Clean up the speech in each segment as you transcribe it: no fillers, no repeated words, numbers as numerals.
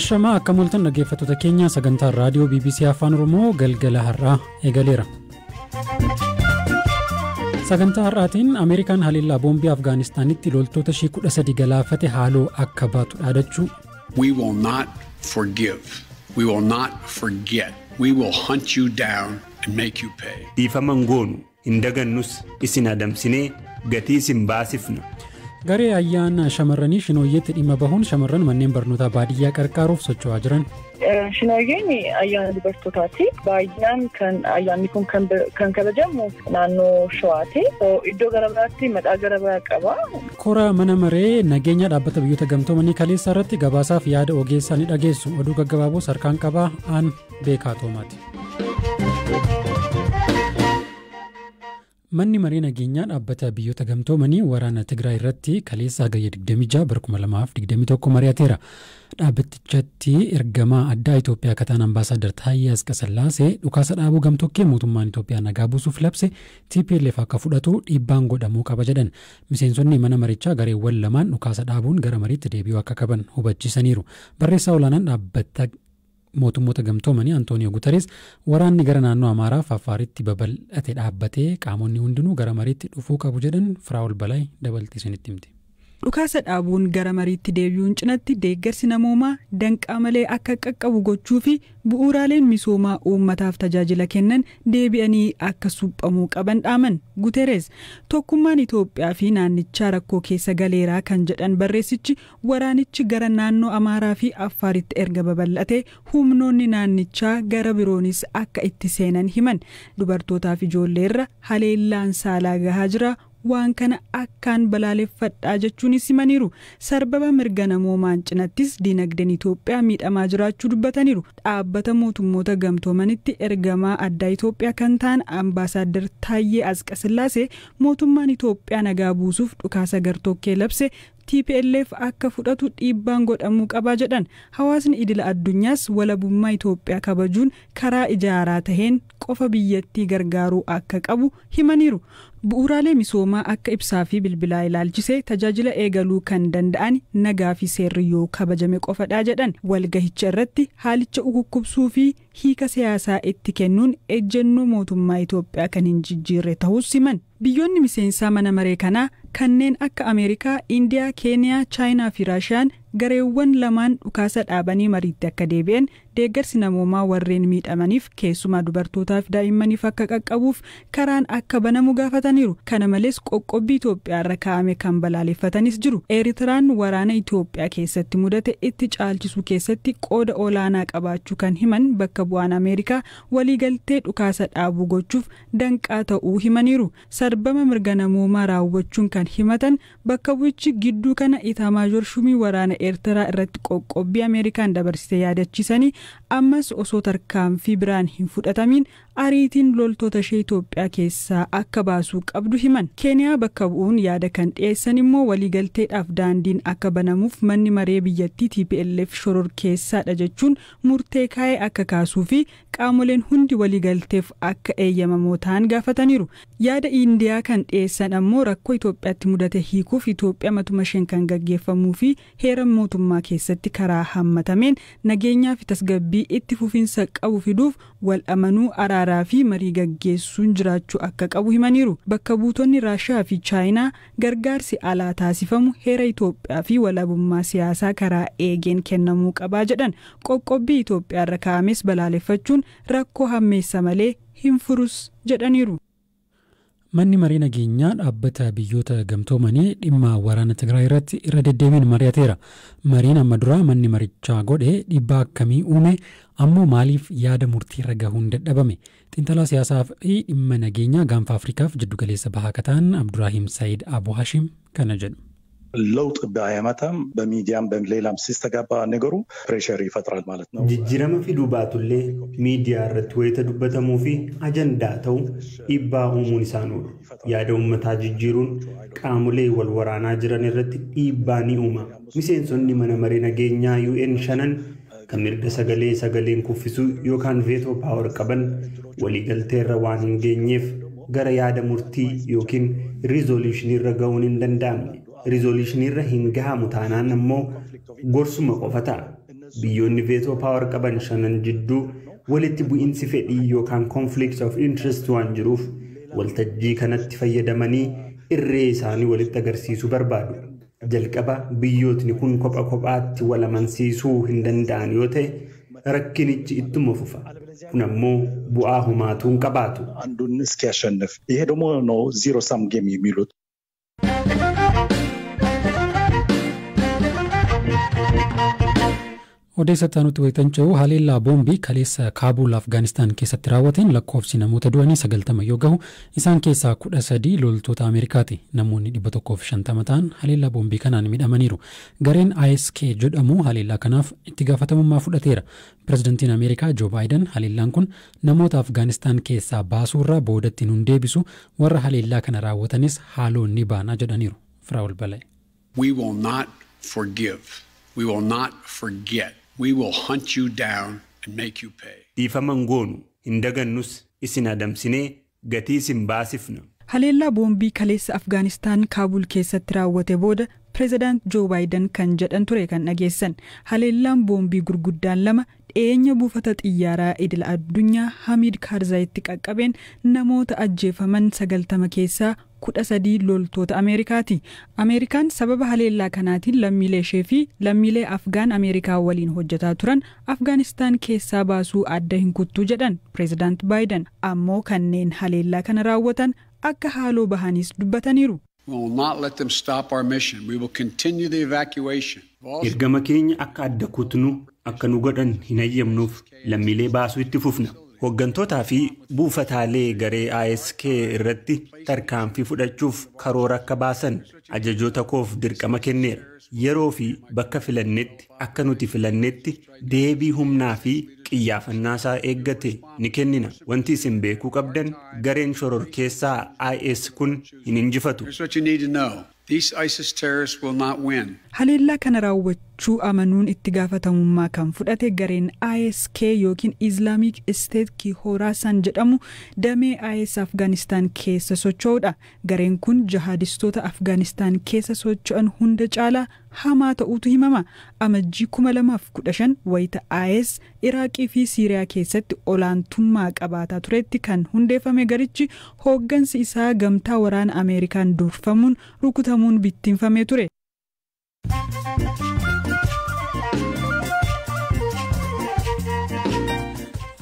Ashama akka mul'atan dhaggeeffattoota keenya sagantaa raadiyoo BBC Afaan Oromoo galgala har'aa eegaleera. Sagantaa har'aatiin Ameerikaan haleellaa boombii Afgaanistaanitti loltoota 13 galaafate haaloo akka baatu dhaadachuu. We will not forgive. We will not forget. We will hunt you down and make you pay. Dhiifaman goonu hin dagannus isin adamsinee gatii isin baasifna. Garee ayyaana shamarranii Shinooyyeetti dhimma bahuun shamarran manneen barnootaa baadiyyaa qarqaaruuf socho'aa jiran. Shinooyyeen ayyaana dubartootaati. Baay'inaan ayyaanni kun kan kabajamu naannoo Shawaati. Iddoo gara biraatti maqaa gara biraa qaba. Kora mana maree nageenya dhaabbata biyyoota gamtoomanii kaleessa irratti gabaasaaf yaada ogeessaa ni dhageessu. Oduu gaggabaaboo sarkaan qabaa aan beekaa toomaati. Manni maree nageenyaa dhaabbata biyyoota gamtoomanii waraana Tigraay irratti kaleessa hagayya 26 bara 2021 mari'ateera. Dhaabbatichatti ergamaa addaa Itoophiyaa kataan ambaasaadar Taayyee Asqasillaasee dhukaasa dhaabuu gamtokkee mootummaan Itoophiyaa nagaa buusuuf labse TPLF akka fudhatu dhiibbaan godhamuu qaba jedhan. Miseensonni mana marichaa gareewwan lamaan dhukaasa dhaabuun gara mariitti deebi'uu akka qaban hubachiisaniiru. Barreessaa olaanaan dhaabbata mootummoota gamtoomanii Antooniyo Guteres waraanni gara naannoo Amaaraa fi Affaaritti babal'ate dhaabbatee qaamonni hundinuu gara mariitti dhufuu qabu jedhan Firaa'ol Balay dabaltiisanitti himte. Dhukaasa dhaabuun gara mariitti deebi'uun cinatti deeggarsi namoomaa danqaa malee akka qaqqabu gochuu fi bu'uuraaleen misoomaa uummataaf tajaajila kennan deebi'anii akka suphamuu qaban dhaaman. Guteres tokkummaan Itoophiyaa fi naannichaa rakkoo keessa galeeraa kan jedhan barreessichi waraanichi gara naannoo Amaaraa fi Affaaritti erga babal'ate humnoonni naannichaa gara biroonis akka itti seenan himan. Dubartootaa fi ijoolleerra haleellaan saalaa gahaa jira. Waan kana akkaan balaaleffadhaa jechuunis himaniiru. Sarbama mirga namoomaan cinattis dinagdeen Itoophiyaa miidhamaa jiraachuu dubbataniiru. Dhaabbata mootummoota gamtoomanitti ergamaa addaa Itoophiyaa kan ta'an ambaasaadar Taayyee Asqasillaasee mootummaan Itoophiyaa nagaa buusuuf dhukaasa gartokkee labse TPLF akka fudhatu dhiibbaan godhamuu qaba jedhan. Hawaasni idila addunyaas walabummaa Itoophiyaa kabajuun karaa ijaaraa taheen qofa biyyattii gargaaruu akka qabu himaniiru. Bu'uuraalee misoomaa akka ibsaa fi bilbilaa ilaalchisee tajaajila eegaluu kan danda'an nagaa fi seerri yoo kabajame qofadha jedhan. Walgahicha irratti haalicha ukukkubsuu fi hiika siyaasaa itti kennuun ejjennoo mootummaa Itoophiyaa kan hin jijjiirre ta'us himan. Biyyoonni miseensaa mana maree kanaa kanneen akka Ameerikaa, Indiyaa, Keeniyaa, Chaayinaa fi Raashiyaan gareewwan lamaan dhukaasa dhaabanii mariitti akka deebi'an deeggarsi namoomaa warreen miidhamaniif keessumaa dubartootaaf daa'immaniif akka qaqqabuuf karaan akka banamu gaafataniiru. Kana malees qoqqobbii Itoophiyaa irra kaa'ame kan balaaleffatanis jiru. Eeritiraan waraana Itoophiyaa keessatti mudate itti caalchisuu keessatti qooda olaanaa qabaachuu kan himan bakka bu'aan Ameerikaa waliigaltee dhukaasa dhaabuu gochuuf danqaa ta'uu himaniiru. Sarbama mirga namoomaa raawwachuun kan himatan bakka bu'ichi gidduu kana Itamaajoor Shumii waraana Eertiraa irratti qoqqobbii Ameerikaan dabarsitee yaadachiisanii ammas osoo tarkaanfii biraan hin fudhatamin ariitiin loltoota ishee Itoophiyaa keessaa akka baasuu qabdu himan. Keeniyaa bakka bu'uun yaada kan dhiyeessan immoo waliigalteedhaaf daandiin akka banamuuf manni maree biyyattii TPLF shororkeessaadha jechuun murtee kaa'ee akka kaasuu fi qaamoleen hundi waliigalteef akka eeyyamamoo ta'an gaafataniiru. Yaada Indiyaa kan dhiyeessan ammoo rakkoo Itoophiyaatti mudate hiikuuf Itoophiyaa matuma isheen kan gaggeeffamuu fi heera mootummaa keessatti karaa hammatameen nageenyaa fi tasgabbii itti fufiinsa qabu fiduuf wal amanuu araaraa fi marii gaggeessuun jiraachuu akka qabu himaniiru. Bakka buutonni Raashiyaa fi Chaayinaa gargaarsi alaa taasifamu heera Itoophiyaa fi walabummaa siyaasaa karaa eegeen kennamuu qabaa jedhan. Qoqqobbii Itoophiyaa irra kaa'ames balaaleffachuun rakkoo hammeessa malee hin furus jedhaniiru. Manni maree nageenyaa dhaabbata biyyoota gamtoomanii dhimma waraana Tigraay irratti irra deddeebiin mari'ateera. Mariin amma duraa manni marichaa godhe dhiibbaa akkamii uume ammoo maaliif yaada murtii irra gahuun dadhabame? Xiinxalaa siyaasaa fi dhimma nageenyaa gaanfa Afrikaaf jiddugaleessa bahaa kataan Abdurrahiim Saayid Abu Hashim kana jedhu. ለውጥ ባያመጣም በሚዲያም በሌላም ሲስተጋባ ነገሩ ፕሬሸር ይፈጥራል ማለት ነው። ጅጅረም ፊዱ ባቱሌ ሚዲያ ረት ወይ ተዱበተሙ ፊ አጀንዳ ተው ኢባ ኡሙን ኢሳኑ ያደው መታ ጅጅሩን ቃሙሌ ወልወራና ጅረን ረት ኢባኒ ኡማ ሚሴንሶኒ መነመሬ ነገኛ ዩኤን ሸነን ከሚርደ ሰገሌን ኩፍሱ ዮካን ቬቶ ፓወር ቀበን ወሊገልቴ ረዋን እንገኘፍ ገረ ያደ ሙርቲ ዮኪን ሪዞሉሽን ይረጋውን እንደንዳም ሪዞሉሽን irra hin gahamu taanaan ammoo gorsuma qofata biyyoonni veetoo paawar qaban shanan jidduu walitti bu'iinsi fedhii yookaan conflict of interest waan jiruuf waltajjii kanatti fayyadamanii irree isaanii walitti agarsiisuu barbaadu. Jalqaba biyyootni kun kopha kophaatti wal amansiisuu hin danda'an yoo ta'e rakkinichi ittuma fufa. Kun ammoo bu'aa humaatuu hin qabaatu. አንዱን እስኪያሸንፍ ይሄ ደግሞ ነው ዚሮ ሳም ጌም የሚሉት። Odeessataan nuti wayitaancha'u haleellaa boombii kaleessa Kaabul Afgaanistaan keessatti raawwateen lakkoofsi namoota du'anii 90 yoo gahu isaan keessaa 13 loltoota Ameerikaati. Namoonni 150 ta'an haleellaa boombii kanaan miidhamaniiru. Gareen ISK jedhamu haleellaa kanaaf itti gaafatamummaa fudhateera. Pireezidantiin Ameerikaa Joo Baayiden haleellaan kun namoota Afgaanistaan keessaa baasuurraa boodatti nun deebisu warra haleellaa kana raawwatanis haaloon ni baanaa jedhaniiru. Firaa'ol Balee. We will not forgive. We will not forget. We will hunt you down and make you pay. Dhiifaman goonu hin dagannus isin adamsinee gatii isin baasifna. Haleellaa boombii kaleessa Afgaanistaan Kaabul keessatti raawwate booda Pireezidaant Joo Baayiden kan jedhan ture kan dhageessan. Haleellaan boombii gurguddaan lama dhiyeenya buufata xiyyaaraa idil addunyaa Hamid Karzaayitti qaqqabeen namoota ajjeefaman 90 keessaa 13 loltoota Ameerikaati. Ameerikaan sababa haleellaa kanaatiin lammiilee ishee fi lammiilee Afgaan Ameerikaa waliin hojjetaa turan Afgaanistaan keessaa baasuu adda hin kuttuu jedhan Pireezidaant Baayiden. Ammoo kanneen haleellaa kana raawwatan akka haaloo bahanis dubbataniiru. We will not let them stop our mission. We will continue the evacuation. Ergama keenya akka adda kutnu akka nu godhan hin hayyamnuuf lammiilee baasuu itti fufna. Hoggantootaa fi buufataalee garee ISK irratti tarkaanfii fudhachuuf karoora akka baasan ajajoota koof dirqama kenneera. Yeroo fi bakka filannetti akka nuti filannetti deebii humnaa fi qiyyaafannaa isaa eeggate ni kennina. Wanti isin beekuu qabdan gareen shororkeessaa IS kun hin injifatu. Here's what you need to know. These ISIS terrorists will not win. Haleellaa kana raawwachuu amanuun itti gaafatamummaa kan fudhate gareen ISK yookiin Islamic State ki Khorasan jedhamu damee IS Afgaanistaan keessa socho'udha. Gareen kun jihadistoota Afgaanistaan keessa socho'an hunda caalaa hamaa ta'uutu himama. Amajjii 2015 wayita IS Iraaqii fi Siiriyaa keessatti olaantummaa qabaataa turetti kan hundeeffame garichi hooggansi isaa gamtaa waraana Ameerikaan durfamuun rukutamuun bittinfamee ture.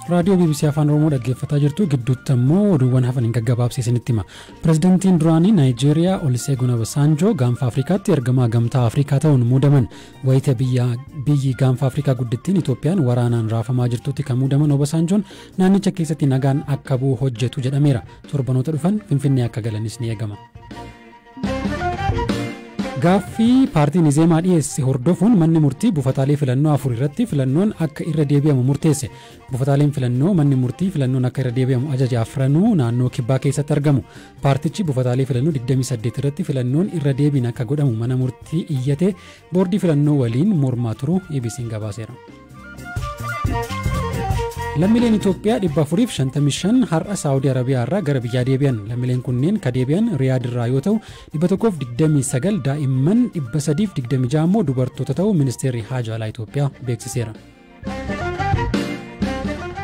Radio BBC Afaan Oromoo dhaggeeffataa jirtu gidduutti ammoo oduuwwan hafan hin gaggabaabsiisanitti hima. Pireezidantiin duraanii Naayijeeriyaa Olusegun Obasanjoo gaanfa Afrikaatti ergamaa gamtaa Afrikaa ta'uun muudaman. Wayita biyyi gaanfa Afrikaa guddittiin Itoophiyaan waraanaan raafamaa jirtutti kan muudaman Obasanjoon naannicha keessatti nagaan akka bu'u hojjetu jedhameera. Torbanoota dhufan Finfinnee akka galanis ni eegama. Gaaffii paartiin Izeemaa dhiyeesse hordofuun manni murtii buufataalee filannoo 4 irratti filannoon akka irra deebi'amu murteesse. Buufataaleen filannoo manni murtii filannoon akka irra deebi'amu ajaja afranuu naannoo kibbaa keessatti argamu. Paartichi buufataalee filannoo 28 irratti filannoon irra deebiin akka godhamu mana murtii iyyate boordii filannoo waliin mormaa turu ABC'n gabaaseera. Lammiileen Itoophiyaa 455 har'a Saawudii Arabiyaa irraa gara biyyaa deebi'an. Lammiileen kunneen ka deebi'an Riyaad irraa yoo ta'u 129 daa'imman 326 immoo dubartoota ta'uu ministeerri Haajaa Alaa Itoophiyaa beeksiseera.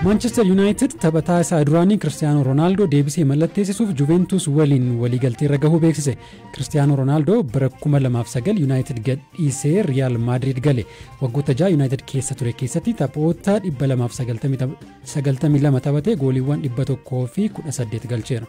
Manchester United taphataa isaa duraanii Cristiano Ronaldo deebisee mallatteessisuuf Juventus waliin waliigaltee irra gahuu beeksise. Cristiano Ronaldo bara 2009 United gadhiisee Real Madrid gale. Waggoota 6 United keessa ture keessatti taphoota 292 taphatee gooliiwwan 118 galcheera.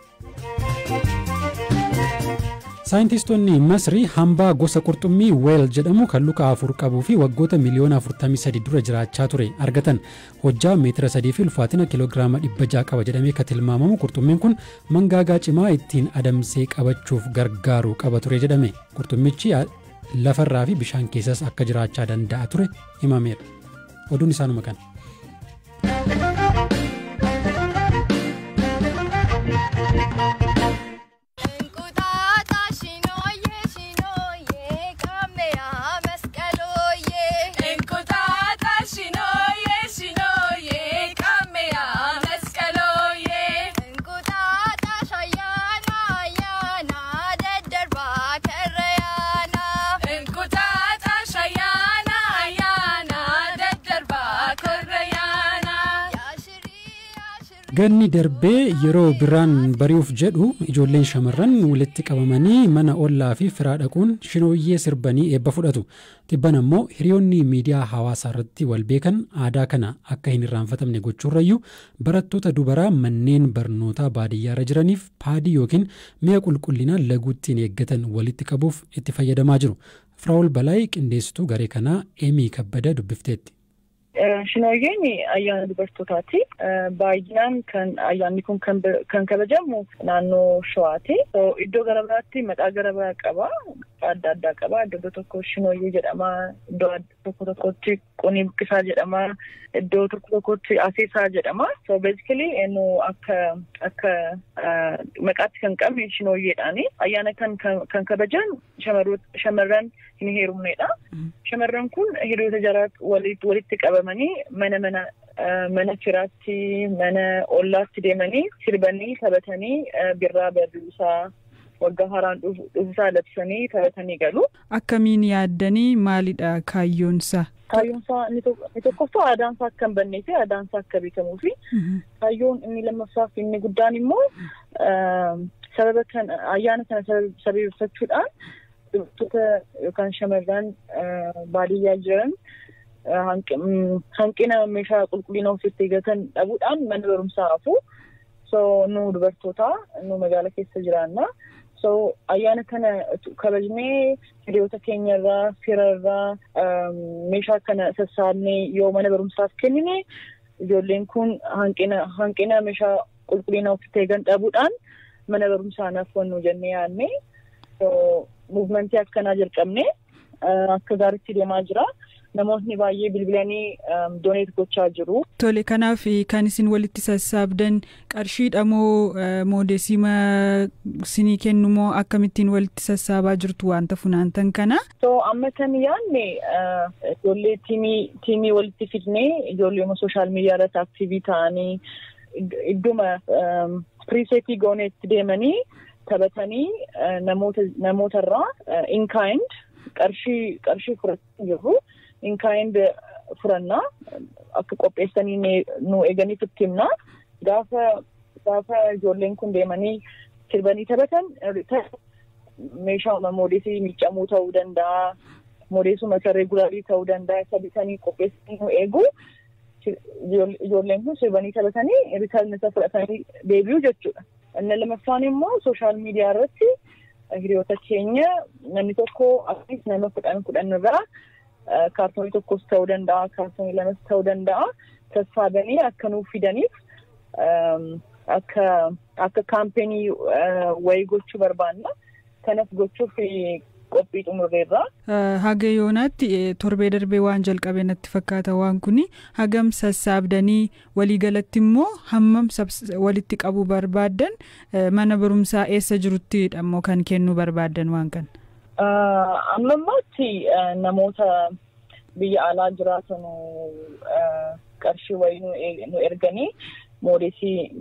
Saayintistoonni Masrii hambaa gosa qurxummii weel jedhamu kan luka 4 qabuu fi waggoota miliyoona 43 dura jiraachaa ture argatan. Hojjaa meetira 3 fi ulfaatina kiloogiraama 600 qaba jedhamee kan tilmaamamu qurxummiin kun mangaagaa cimaa ittiin adamsee qabachuuf gargaaru qaba ture jedhame. Qurxummichi lafarraa fi bishaan keessas akka jiraachaa danda'a ture himameera. Oduun isaanuma kana. Ganni darbee yeroo biraan bari'uuf jedhu ijoolleen shamarran walitti qabamanii mana ollaa fi firaa dhaquun shinooyyee sirbanii eebba fudhatu. Tibban ammoo hiriyoonni miidiyaa hawaasaa irratti wal beekan aadaa kana akka hin irraanfatamne gochuurrayyuu barattoota dubaraa manneen barnootaa baadiyyaarra jiraniif paadii yookiin mi'a qulqullinaa laguuttiin eeggatan walitti qabuuf itti fayyadamaa jiru. Firaa'ol Balaay qindeessituu garee kanaa Eemii Kabbada dubbifteetti. Shinooyyeen ayyaana dubartootaati. Baay'inaan kan ayyaanni kun kan kabajamu naannoo Shawaati. Iddoo gara biraatti maqaa gara biraa qaba. Adda addaa qaba. Iddoo tokko shinooyyee jedhama. Iddoo tokkotti qunii buqqisaa jedhama. Iddoo tokkotti aseesaa jedhama. So basically akka maqaatti kan qabne shinooyyeedhaani. Ayyaana kan kabajan shamarran hin heerumneedha. Shamarran kun hiriyoota jaraa walitti qabamanii mana firaatti mana ollaatti deemanii sirbanii taphatanii birraa barriisaa waggaa haaraan dhufuusaa labsanii taphatanii galu. Akkamiin yaaddanii maalidha kaayyoonsa? Kaayyoonsaa inni tokkoffaa aadaansaa akka hin bannee fi aadaansaa akka beekamuu fi kaayyoon inni lammaffaa fi inni guddaan immoo ayyaana kana sababeeffachuudhaan dubartoota yookaan shamarran baadiyyaa jiran hanqina meeshaa qulqullina ofitti eeggatan dhabuudhaan mana barumsaa hafu. So nu dubartoota nu magaala keessa jiraanna. So ayyaana kana kabajnee hiriyoota keenyarraa firarraa meeshaa kana sassaabnee yoo mana barumsaaf kennine ijoolleen kun hanqina meeshaa qulqullina ofitti eeggan dhabuudhaan mana barumsaa naafwannu jennee yaadne. So muuvimentii akkanaa jalqabne akka gaariitti deemaa jira. Namoonni baay'ee bilbilanii dooneet gochaa jiru. Tole, kanaaf kan isin walitti sassaabdan qarshiidha moo moodeesima sinii kennu moo akkamittiin walitti sassaabaa jirtu wanta funaantan kana? So amma kan yaadne ijoollee tiimii walitti fidnee ijoollee sooshaal miidiyaa irratti aktiivii ta'anii idduma piriiseetii gooneetti deemanii taphatanii namootarraa in kind qarshii fudhachaa jiru. In kind furannaa akka qopheessanii nu eeganiif itti himna. Gaafa ijoolleen kun deemanii sirbanii taphatan meeshaa moodeesii miiccamuu ta'uu danda'a. Moodeesuma isa reegulaarii ta'uu danda'a. Isa bitanii qopheessanii nu eegu. Ijoolleen kun sirbanii taphatanii riitarni isa fudhatanii deebi'u jechuudha. Inni lamaffaan immoo sooshaal miidiyaa irratti hiriyoota keenya namni tokko akkasumas nama kudhan irraa kaartoonii tokkos ta'uu danda'a, kaartoonii lamas ta'uu danda'a. Sassaabanii akka nuuf fidaniif akka kaampeenii wayii gochuu barbaanna. Kanas gochuuf qophii xumurreerra. Haga yoonaatti torbee darbee waan jalqabee natti fakkaata waan kuni hagam sassaabdanii waliigalatti immoo hammam walitti qabuu barbaadan mana barumsaa eessa jirutti ammoo kan kennuu barbaadan waan kana? Ammammaatti namoota biyya alaa jiraatan qarshii wayii nu erganii moodeesii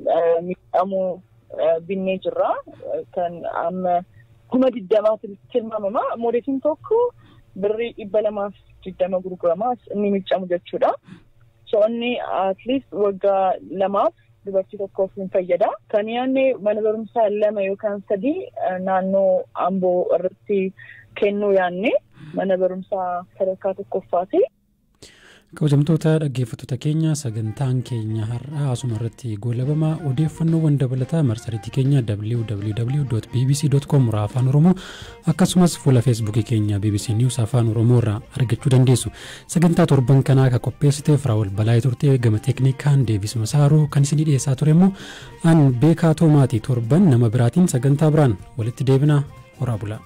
miidhamuu binnee jirra. Kan amma 20,000 tilmaamama. Moodeesiin tokko birrii 220 gurgurama inni miidhamu jechuudha. So inni at least waggaa 2 dubartii tokkoof hin fayyada. Kan yaadne mana barumsaa 2 yookaan 3 naannoo Amboo irratti kennuu yaadne mana barumsaa sadarkaa tokkoffaati. Kabajamtoota dhaggeeffattoota keenya sagantaan keenya har'a asuma irratti goolabamaa odeeffannoowwan dabalataa marsariitii keenya www.bbc.com afaan oromoo akkasumas fuula feesbuukii keenya BBC News afaan oromoo irraa argachuu dandeessu. Sagantaa torban kanaa ka qopheessite Firaa'ol Balaay turte gama teeknikaan Deevis Masaaroo kan isinii dhiyeessaa ture immoo an beekaa Toomaatii torban nama biraatiin sagantaa biraan walitti deebina horaa bulaa.